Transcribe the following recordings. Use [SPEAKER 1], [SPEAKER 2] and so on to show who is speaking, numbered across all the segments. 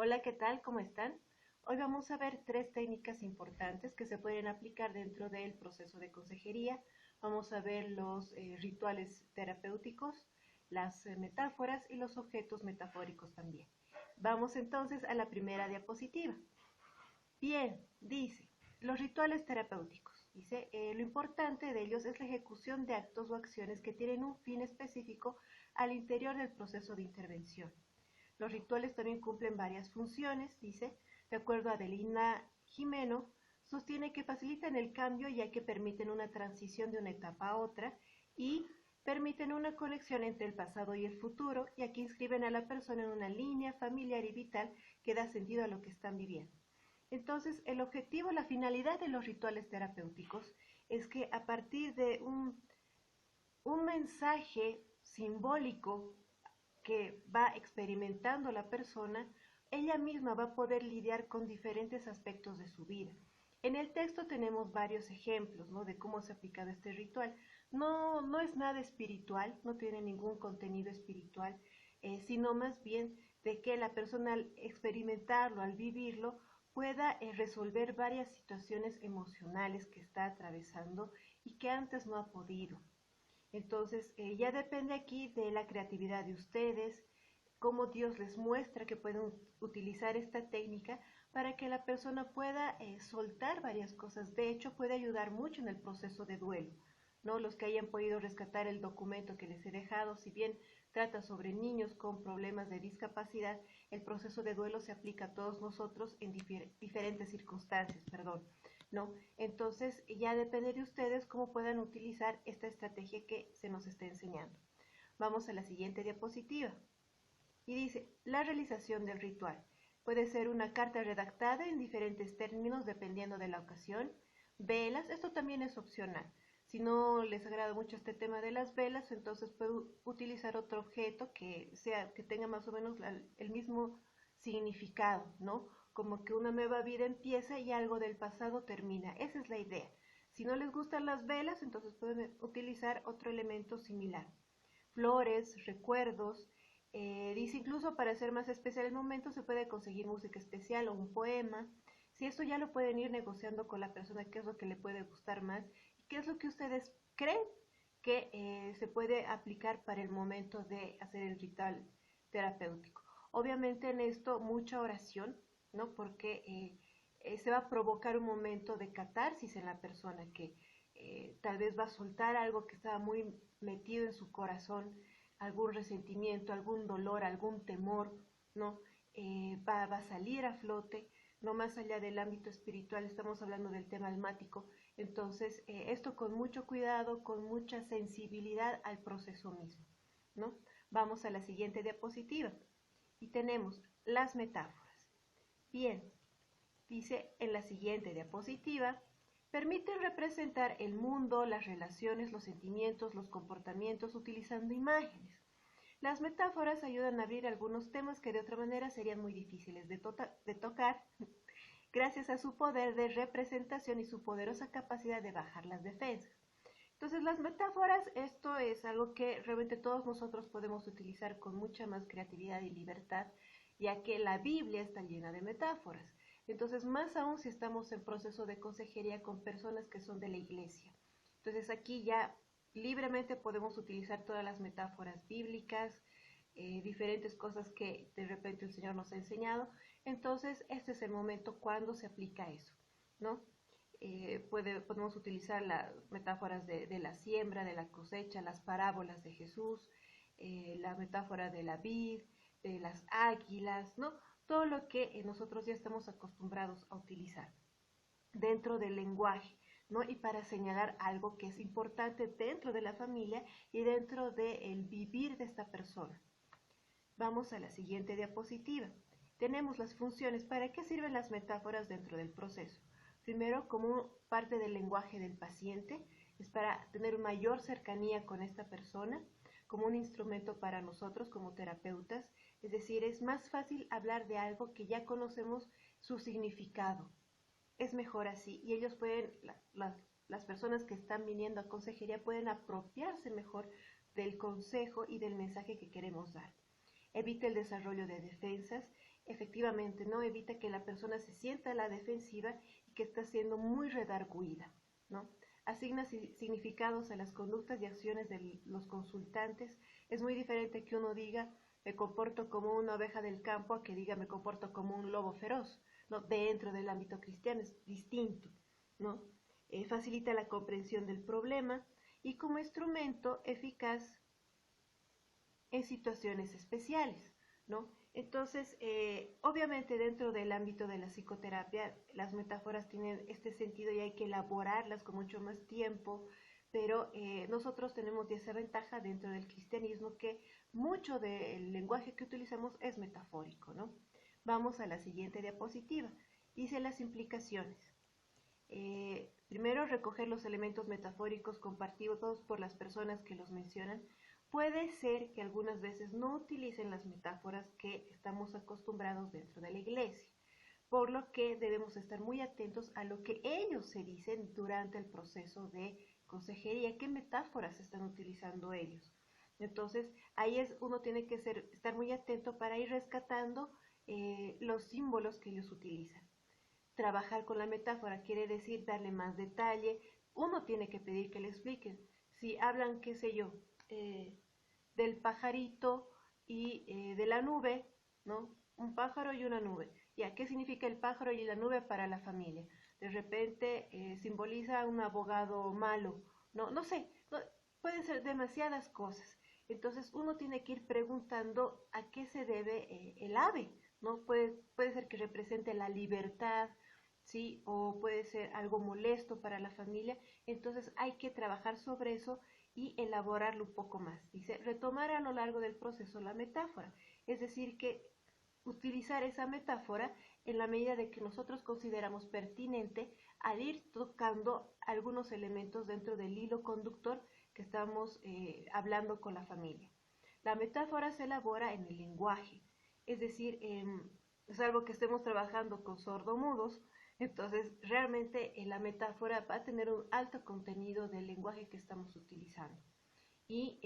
[SPEAKER 1] Hola, ¿qué tal? ¿Cómo están? Hoy vamos a ver tres técnicas importantes que se pueden aplicar dentro del proceso de consejería. Vamos a ver los rituales terapéuticos, las metáforas y los objetos metafóricos también. Vamos entonces a la primera diapositiva. Bien, dice, los rituales terapéuticos. Dice, lo importante de ellos es la ejecución de actos o acciones que tienen un fin específico al interior del proceso de intervención. Los rituales también cumplen varias funciones, dice, de acuerdo a Adelina Gimeno, sostiene que facilitan el cambio ya que permiten una transición de una etapa a otra y permiten una conexión entre el pasado y el futuro, ya que inscriben a la persona en una línea familiar y vital que da sentido a lo que están viviendo. Entonces, el objetivo, la finalidad de los rituales terapéuticos es que a partir de un mensaje simbólico que va experimentando la persona, ella misma va a poder lidiar con diferentes aspectos de su vida. En el texto tenemos varios ejemplos, ¿no?, de cómo se ha aplicado este ritual. No es nada espiritual, no tiene ningún contenido espiritual, sino más bien de que la persona al experimentarlo, al vivirlo, pueda resolver varias situaciones emocionales que está atravesando y que antes no ha podido. Entonces, ya depende aquí de la creatividad de ustedes, cómo Dios les muestra que pueden utilizar esta técnica para que la persona pueda soltar varias cosas. De hecho, puede ayudar mucho en el proceso de duelo, ¿no? Los que hayan podido rescatar el documento que les he dejado, si bien trata sobre niños con problemas de discapacidad, el proceso de duelo se aplica a todos nosotros en diferentes circunstancias, perdón. ¿No? Entonces ya depende de ustedes cómo puedan utilizar esta estrategia que se nos está enseñando. Vamos a la siguiente diapositiva. Y dice, la realización del ritual. Puede ser una carta redactada en diferentes términos dependiendo de la ocasión. Velas, esto también es opcional. Si no les agrada mucho este tema de las velas, entonces puedo utilizar otro objeto que tenga más o menos el mismo significado, ¿no? Como que una nueva vida empieza y algo del pasado termina. Esa es la idea. Si no les gustan las velas, entonces pueden utilizar otro elemento similar. Flores, recuerdos. Dice incluso para hacer más especial el momento se puede conseguir música especial o un poema. Si esto ya lo pueden ir negociando con la persona, qué es lo que le puede gustar más y qué es lo que ustedes creen que se puede aplicar para el momento de hacer el ritual terapéutico. Obviamente en esto mucha oración, ¿no? Porque se va a provocar un momento de catarsis en la persona que tal vez va a soltar algo que estaba muy metido en su corazón, algún resentimiento, algún dolor, algún temor, ¿no? Va a salir a flote, no más allá del ámbito espiritual, estamos hablando del tema almático, entonces esto con mucho cuidado, con mucha sensibilidad al proceso mismo, ¿no? Vamos a la siguiente diapositiva y tenemos las metáforas. Bien, dice en la siguiente diapositiva, permiten representar el mundo, las relaciones, los sentimientos, los comportamientos utilizando imágenes. Las metáforas ayudan a abrir algunos temas que de otra manera serían muy difíciles de tocar, gracias a su poder de representación y su poderosa capacidad de bajar las defensas. Entonces las metáforas, esto es algo que realmente todos nosotros podemos utilizar con mucha más creatividad y libertad, ya que la Biblia está llena de metáforas. Entonces, más aún si estamos en proceso de consejería con personas que son de la iglesia. Entonces aquí ya libremente podemos utilizar todas las metáforas bíblicas, diferentes cosas que de repente el Señor nos ha enseñado. Entonces, este es el momento cuando se aplica eso, ¿no? Podemos utilizar las metáforas de la siembra, de la cosecha, las parábolas de Jesús, la metáfora de la vid, de las águilas, ¿no? Todo lo que nosotros ya estamos acostumbrados a utilizar dentro del lenguaje, ¿no? Y para señalar algo que es importante dentro de la familia y dentro del vivir de esta persona. Vamos a la siguiente diapositiva. Tenemos las funciones. ¿Para qué sirven las metáforas dentro del proceso? Primero, como parte del lenguaje del paciente, es para tener mayor cercanía con esta persona, como un instrumento para nosotros como terapeutas, es decir, es más fácil hablar de algo que ya conocemos su significado. Es mejor así y ellos pueden, las personas que están viniendo a consejería pueden apropiarse mejor del consejo y del mensaje que queremos dar. Evita el desarrollo de defensas efectivamente, ¿no? Evita que la persona se sienta a la defensiva y que está siendo muy redarguida, ¿no? Asigna significados a las conductas y acciones de los consultantes. Es muy diferente que uno diga me comporto como una oveja del campo a que diga me comporto como un lobo feroz, ¿no? Dentro del ámbito cristiano es distinto, ¿no? Facilita la comprensión del problema y como instrumento eficaz en situaciones especiales, ¿no? Entonces, obviamente dentro del ámbito de la psicoterapia, las metáforas tienen este sentido y hay que elaborarlas con mucho más tiempo, pero nosotros tenemos esa ventaja dentro del cristianismo que mucho del lenguaje que utilizamos es metafórico, ¿no? Vamos a la siguiente diapositiva. Dice las implicaciones. Primero, recoger los elementos metafóricos compartidos por las personas que los mencionan. Puede ser que algunas veces no utilicen las metáforas que estamos acostumbrados dentro de la iglesia, por lo que debemos estar muy atentos a lo que ellos se dicen durante el proceso de consejería, qué metáforas están utilizando ellos. Entonces, ahí uno tiene que estar muy atento para ir rescatando los símbolos que ellos utilizan. Trabajar con la metáfora quiere decir darle más detalle. Uno tiene que pedir que le expliquen. Si hablan, qué sé yo, del pajarito y de la nube, ¿no? Un pájaro y una nube. Ya, ¿qué significa el pájaro y la nube para la familia? De repente simboliza un abogado malo, no, no sé, no, pueden ser demasiadas cosas. Entonces uno tiene que ir preguntando a qué se debe el ave, ¿no? Puede ser que represente la libertad, ¿sí? O puede ser algo molesto para la familia. Entonces hay que trabajar sobre eso y elaborarlo un poco más. Dice, retomar a lo largo del proceso la metáfora, es decir, que utilizar esa metáfora en la medida de que nosotros consideramos pertinente al ir tocando algunos elementos dentro del hilo conductor que estamos hablando con la familia. La metáfora se elabora en el lenguaje, es decir, salvo que estemos trabajando con sordomudos, entonces realmente la metáfora va a tener un alto contenido del lenguaje que estamos utilizando. Y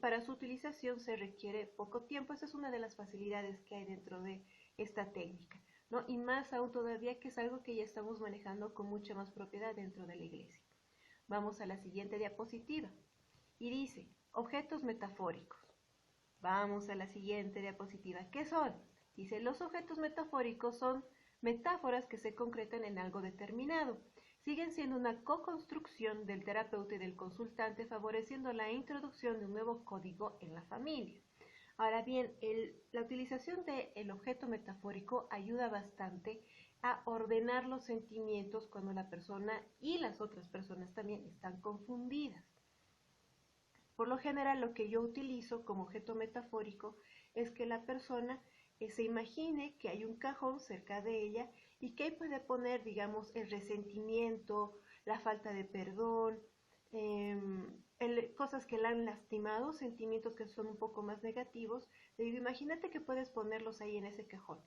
[SPEAKER 1] para su utilización se requiere poco tiempo. Esa es una de las facilidades que hay dentro de esta técnica, ¿no? Y más aún todavía que es algo que ya estamos manejando con mucha más propiedad dentro de la iglesia. Vamos a la siguiente diapositiva. Y dice, objetos metafóricos. Vamos a la siguiente diapositiva. ¿Qué son? Dice, los objetos metafóricos son metáforas que se concretan en algo determinado. Siguen siendo una co-construcción del terapeuta y del consultante, favoreciendo la introducción de un nuevo código en la familia. Ahora bien, la utilización del objeto metafórico ayuda bastante a ordenar los sentimientos cuando la persona y las otras personas también están confundidas. Por lo general, lo que yo utilizo como objeto metafórico es que la persona se imagine que hay un cajón cerca de ella y que ahí puede poner, digamos, el resentimiento, la falta de perdón, cosas que la han lastimado, sentimientos que son un poco más negativos. Le digo, imagínate que puedes ponerlos ahí en ese cajón.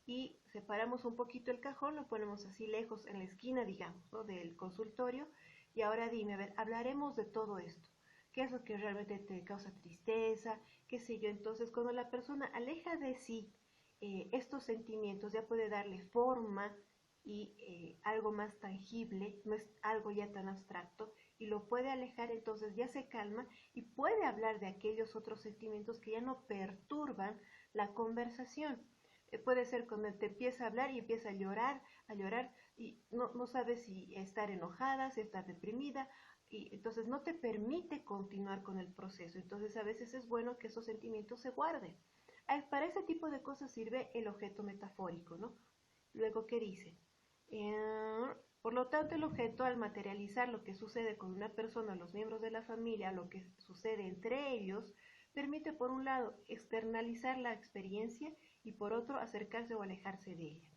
[SPEAKER 1] Y separamos un poquito el cajón, lo ponemos así lejos en la esquina, digamos, ¿no? Del consultorio. Y ahora dime, a ver, hablaremos de todo esto. ¿Qué es lo que realmente te causa tristeza? ¿Qué sé yo? Entonces, cuando la persona aleja de sí estos sentimientos, ya puede darle forma y algo más tangible, no es algo ya tan abstracto, y lo puede alejar, entonces ya se calma y puede hablar de aquellos otros sentimientos que ya no perturban la conversación. Puede ser cuando te empieza a hablar y empieza a llorar, y no sabe si estar enojada, si estar deprimida, y entonces no te permite continuar con el proceso. Entonces a veces es bueno que esos sentimientos se guarden. Para ese tipo de cosas sirve el objeto metafórico, ¿no? Luego, ¿qué dice? Por lo tanto, el objeto, al materializar lo que sucede con una persona, los miembros de la familia, lo que sucede entre ellos, permite, por un lado, externalizar la experiencia y, por otro, acercarse o alejarse de ella,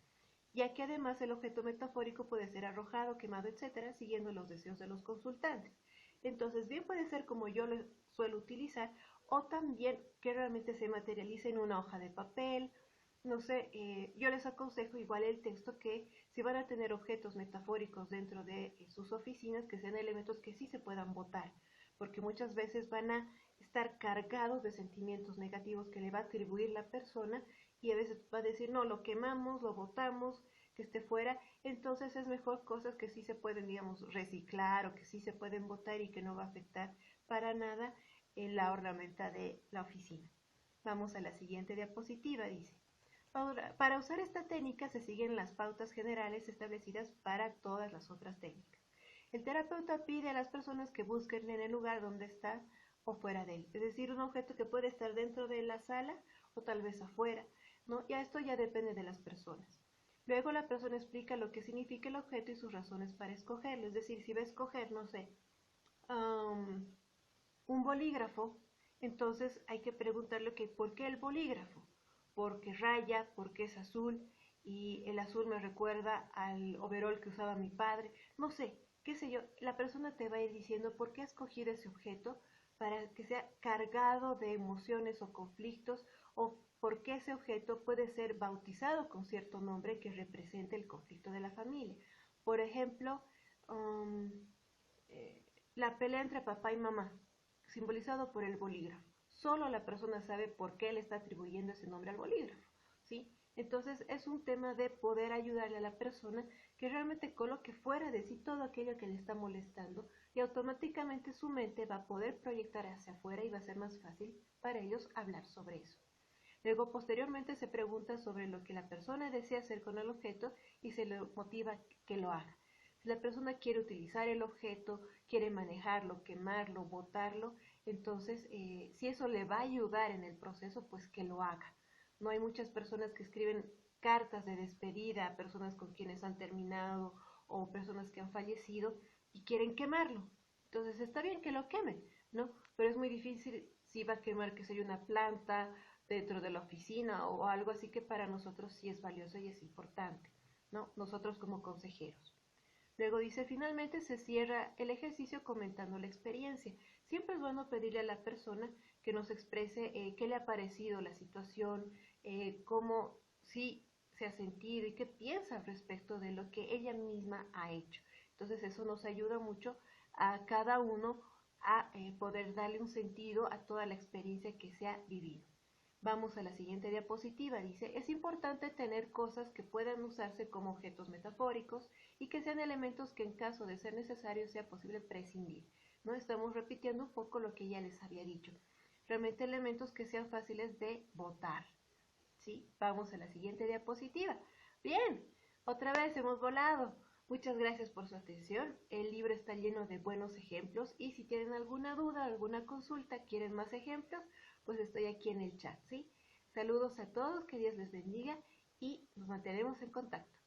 [SPEAKER 1] ya que además el objeto metafórico puede ser arrojado, quemado, etcétera, siguiendo los deseos de los consultantes. Entonces, bien puede ser como yo lo suelo utilizar, o también que realmente se materialice en una hoja de papel. No sé, yo les aconsejo igual el texto que si van a tener objetos metafóricos dentro de sus oficinas, que sean elementos que sí se puedan botar, porque muchas veces van a estar cargados de sentimientos negativos que le va a atribuir la persona y a veces va a decir, no, lo quemamos, lo botamos, que esté fuera. Entonces es mejor cosas que sí se pueden, digamos, reciclar o que sí se pueden botar y que no va a afectar para nada en la ornamenta de la oficina. Vamos a la siguiente diapositiva, dice. Para usar esta técnica se siguen las pautas generales establecidas para todas las otras técnicas. El terapeuta pide a las personas que busquen en el lugar donde está o fuera de él, es decir, un objeto que puede estar dentro de la sala o tal vez afuera, ¿no? Ya esto ya depende de las personas. Luego la persona explica lo que significa el objeto y sus razones para escogerlo, es decir, si va a escoger, no sé, um, un bolígrafo, entonces hay que preguntarle que ¿por qué el bolígrafo? Porque raya, porque es azul y el azul me recuerda al overol que usaba mi padre, no sé, qué sé yo, la persona te va a ir diciendo por qué ha escogido ese objeto para que sea cargado de emociones o conflictos o por qué ese objeto puede ser bautizado con cierto nombre que represente el conflicto de la familia. Por ejemplo, um, eh, la pelea entre papá y mamá, simbolizado por el bolígrafo. Solo la persona sabe por qué le está atribuyendo ese nombre al bolígrafo, ¿sí? Entonces es un tema de poder ayudarle a la persona que realmente coloque fuera de sí todo aquello que le está molestando y automáticamente su mente va a poder proyectar hacia afuera y va a ser más fácil para ellos hablar sobre eso. Luego, posteriormente, se pregunta sobre lo que la persona desea hacer con el objeto y se le motiva que lo haga. Si la persona quiere utilizar el objeto, quiere manejarlo, quemarlo, botarlo, entonces si eso le va a ayudar en el proceso, pues que lo haga. No hay muchas personas que escriben cartas de despedida a personas con quienes han terminado o personas que han fallecido y quieren quemarlo. Entonces está bien que lo quemen, ¿no? Pero es muy difícil si va a quemar, que sea una planta dentro de la oficina o algo así, que para nosotros sí es valioso y es importante, ¿no? Nosotros como consejeros. Luego dice, finalmente se cierra el ejercicio comentando la experiencia. Siempre es bueno pedirle a la persona que nos exprese qué le ha parecido la situación, cómo sí se ha sentido y qué piensa al respecto de lo que ella misma ha hecho. Entonces eso nos ayuda mucho a cada uno a poder darle un sentido a toda la experiencia que se ha vivido. Vamos a la siguiente diapositiva. Dice, es importante tener cosas que puedan usarse como objetos metafóricos y que sean elementos que en caso de ser necesario sea posible prescindir. ¿No? Estamos repitiendo un poco lo que ya les había dicho. Realmente elementos que sean fáciles de botar. ¿Sí? Vamos a la siguiente diapositiva. Bien, otra vez hemos volado. Muchas gracias por su atención. El libro está lleno de buenos ejemplos y si tienen alguna duda, alguna consulta, quieren más ejemplos, pues estoy aquí en el chat, ¿sí? Saludos a todos, que Dios les bendiga y nos mantenemos en contacto.